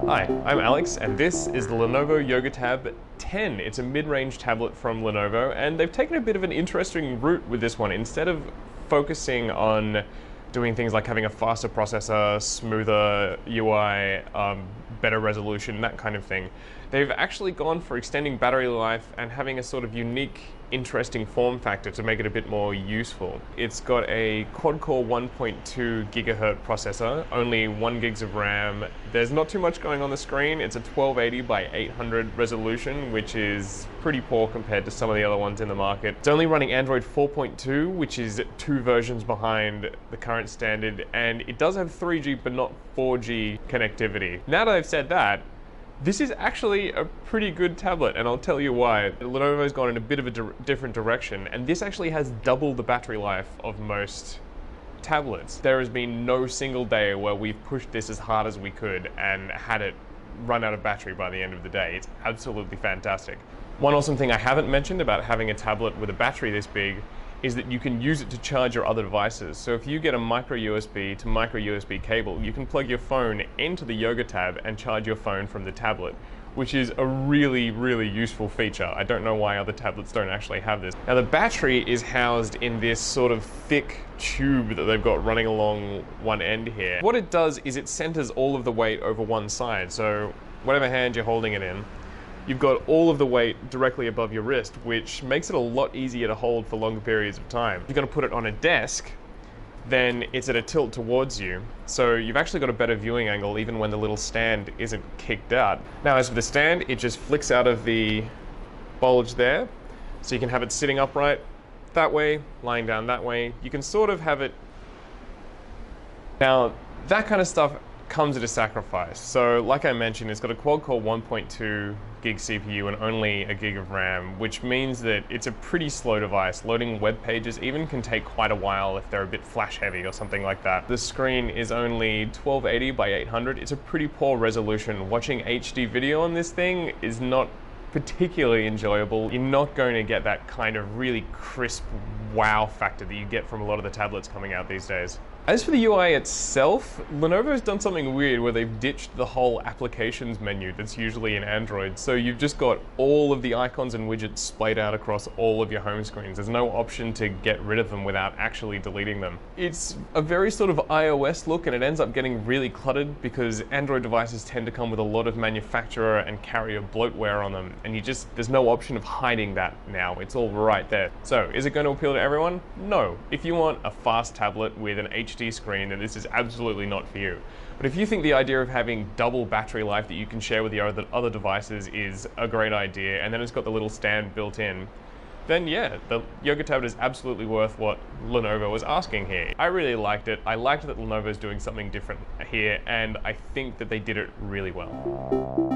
Hi, I'm Alex, and this is the Lenovo Yoga Tab 10. It's a mid-range tablet from Lenovo, and they've taken a bit of an interesting route with this one. Instead of focusing on doing things like having a faster processor, smoother UI, better resolution, that kind of thing, they've actually gone for extending battery life and having a sort of unique, interesting form factor to make it a bit more useful. It's got a quad-core 1.2 gigahertz processor, only 1 gigs of RAM. There's not too much going on the screen. It's a 1280 by 800 resolution, which is pretty poor compared to some of the other ones in the market. It's only running Android 4.2, which is 2 versions behind the current standard, and it does have 3G but not 4G connectivity. Now that I've said that, this is actually a pretty good tablet, and I'll tell you why. Lenovo's gone in a bit of a different direction, and this actually has double the battery life of most tablets. There has been no single day where we've pushed this as hard as we could and had it run out of battery by the end of the day. It's absolutely fantastic. One awesome thing I haven't mentioned about having a tablet with a battery this big is that you can use it to charge your other devices. So if you get a micro USB to micro USB cable, you can plug your phone into the Yoga Tab and charge your phone from the tablet, which is a really, really useful feature. I don't know why other tablets don't actually have this. Now the battery is housed in this sort of thick tube that they've got running along one end here. What it does is it centers all of the weight over one side. So whatever hand you're holding it in, you've got all of the weight directly above your wrist, which makes it a lot easier to hold for longer periods of time. If you're going to put it on a desk, then it's at a tilt towards you, so you've actually got a better viewing angle even when the little stand isn't kicked out. Now as for the stand, it just flicks out of the bulge there, so you can have it sitting upright that way, lying down that way. You can sort of have it... Now, that kind of stuff comes at a sacrifice. So like I mentioned, it's got a quad-core 1.2 gig CPU and only a gig of RAM, which means that it's a pretty slow device. Loading web pages even can take quite a while if they're a bit flash heavy or something like that. The screen is only 1280 by 800. It's a pretty poor resolution. Watching HD video on this thing is not particularly enjoyable. You're not going to get that kind of really crisp wow factor that you get from a lot of the tablets coming out these days. As for the UI itself, Lenovo's done something weird where they've ditched the whole applications menu that's usually in Android. So you've just got all of the icons and widgets splayed out across all of your home screens. There's no option to get rid of them without actually deleting them. It's a very sort of iOS look, and it ends up getting really cluttered because Android devices tend to come with a lot of manufacturer and carrier bloatware on them, and there's no option of hiding that now. It's all right there. So is it going to appeal to everyone? No. If you want a fast tablet with an HD screen, then this is absolutely not for you. But if you think the idea of having double battery life that you can share with your other devices is a great idea, and then it's got the little stand built in, then yeah, the Yoga Tab is absolutely worth what Lenovo was asking here. I really liked it. I liked that Lenovo's doing something different here, and I think that they did it really well.